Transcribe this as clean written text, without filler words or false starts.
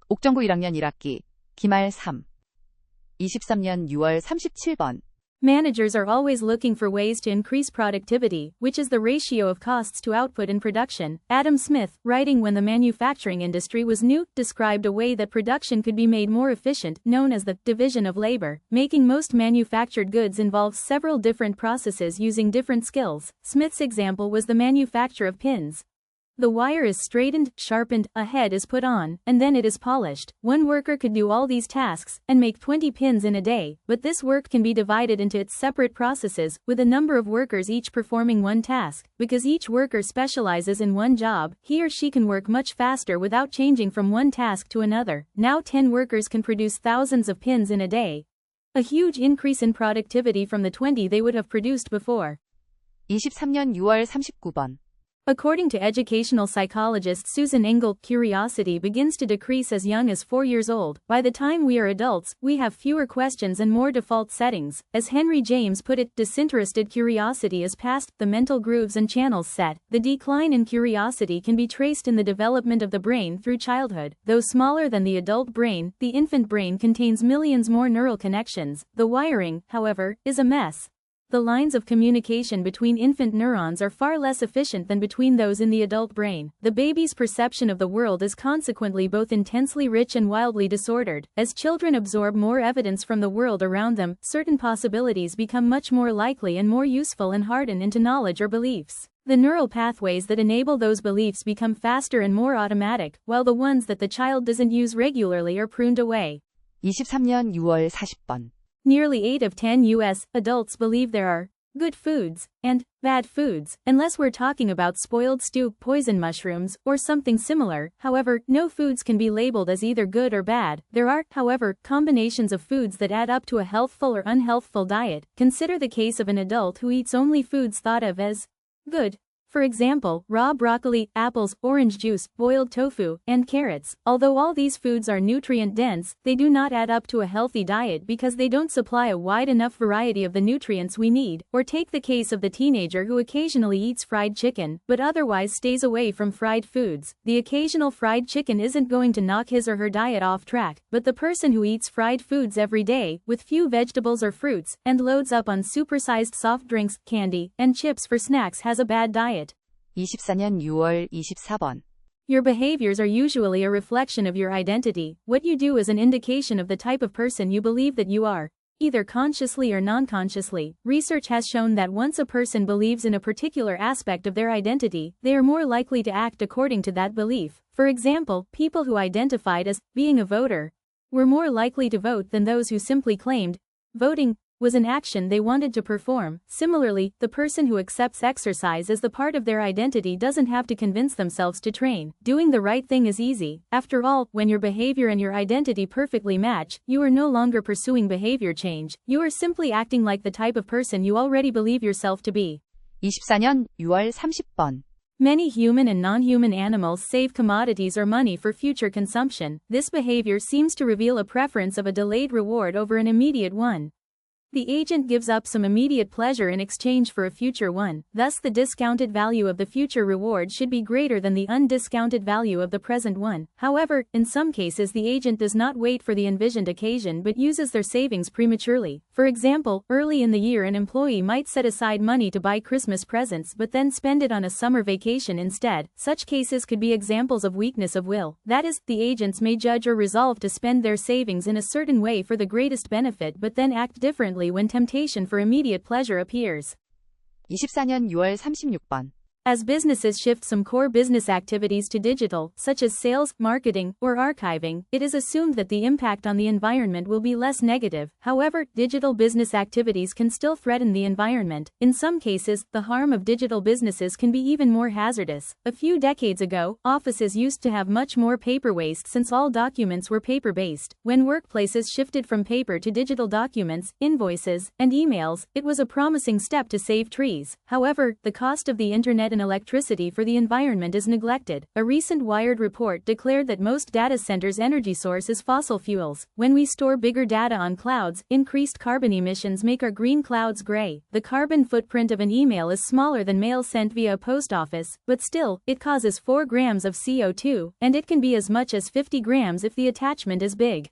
옥정고 1학년 1학기 기말 3 23년 6월 37번 Managers are always looking for ways to increase productivity, which is the ratio of costs to output in production. Adam Smith, writing when the manufacturing industry was new, described a way that production could be made more efficient, known as the division of labor. Making most manufactured goods involves several different processes using different skills. Smith's example was the manufacture of pins. The wire is straightened, sharpened, a head is put on, and then it is polished. One worker could do all these tasks and make 20 pins in a day, but this work can be divided into its separate processes, with a number of workers each performing one task. Because each worker specializes in one job, he or she can work much faster without changing from one task to another. Now 10 workers can produce thousands of pins in a day. A huge increase in productivity from the 20 they would have produced before. 23년 6월 39번 According to educational psychologist Susan Engel, curiosity begins to decrease as young as 4 years old. By the time we are adults, we have fewer questions and more default settings. As Henry James put it, disinterested curiosity is past the mental grooves and channels set. The decline in curiosity can be traced in the development of the brain through childhood. Though smaller than the adult brain, the infant brain contains millions more neural connections. The wiring, however, is a mess. The lines of communication between infant neurons are far less efficient than between those in the adult brain. The baby's perception of the world is consequently both intensely rich and wildly disordered. As children absorb more evidence from the world around them, certain possibilities become much more likely and more useful and harden into knowledge or beliefs. The neural pathways that enable those beliefs become faster and more automatic, while the ones that the child doesn't use regularly are pruned away. 23년 6월 40번 Nearly 8 of 10 U.S. adults believe there are good foods and bad foods, unless we're talking about spoiled stew, poison mushrooms, or something similar. However, no foods can be labeled as either good or bad. There are, however, combinations of foods that add up to a healthful or unhealthful diet. Consider the case of an adult who eats only foods thought of as good. For example, raw broccoli, apples, orange juice, boiled tofu, and carrots. Although all these foods are nutrient-dense, they do not add up to a healthy diet because they don't supply a wide enough variety of the nutrients we need. Or take the case of the teenager who occasionally eats fried chicken, but otherwise stays away from fried foods. The occasional fried chicken isn't going to knock his or her diet off track, but the person who eats fried foods every day, with few vegetables or fruits, and loads up on supersized soft drinks, candy, and chips for snacks has a bad diet. 24년 6월 24번 Your behaviors are usually a reflection of your identity. What you do is an indication of the type of person you believe that you are, either consciously or non-consciously. Research has shown that once a person believes in a particular aspect of their identity, they are more likely to act according to that belief. For example, people who identified as being a voter were more likely to vote than those who simply claimed voting was an action they wanted to perform. Similarly, the person who accepts exercise as the part of their identity doesn't have to convince themselves to train. Doing the right thing is easy. After all, when your behavior and your identity perfectly match, you are no longer pursuing behavior change. You are simply acting like the type of person you already believe yourself to be. 24년 6월 30번 Many human and non-human animals save commodities or money for future consumption. This behavior seems to reveal a preference of a delayed reward over an immediate one. The agent gives up some immediate pleasure in exchange for a future one. Thus, the discounted value of the future reward should be greater than the undiscounted value of the present one. However, in some cases the agent does not wait for the envisioned occasion but uses their savings prematurely. For example, early in the year an employee might set aside money to buy Christmas presents but then spend it on a summer vacation instead. Such cases could be examples of weakness of will. That is, the agents may judge or resolve to spend their savings in a certain way for the greatest benefit but then act differently when temptation for immediate pleasure appears. 24년 6월 36번 As businesses shift some core business activities to digital, such as sales, marketing, or archiving, it is assumed that the impact on the environment will be less negative. However, digital business activities can still threaten the environment. In some cases, the harm of digital businesses can be even more hazardous. A few decades ago, offices used to have much more paper waste since all documents were paper-based. When workplaces shifted from paper to digital documents, invoices, and emails, it was a promising step to save trees. However, the cost of the internet in electricity for the environment is neglected. A recent Wired report declared that most data centers' energy source is fossil fuels. When we store bigger data on clouds, increased carbon emissions make our green clouds gray. The carbon footprint of an email is smaller than mail sent via a post office, but still, it causes 4 grams of CO2, and it can be as much as 50 grams if the attachment is big.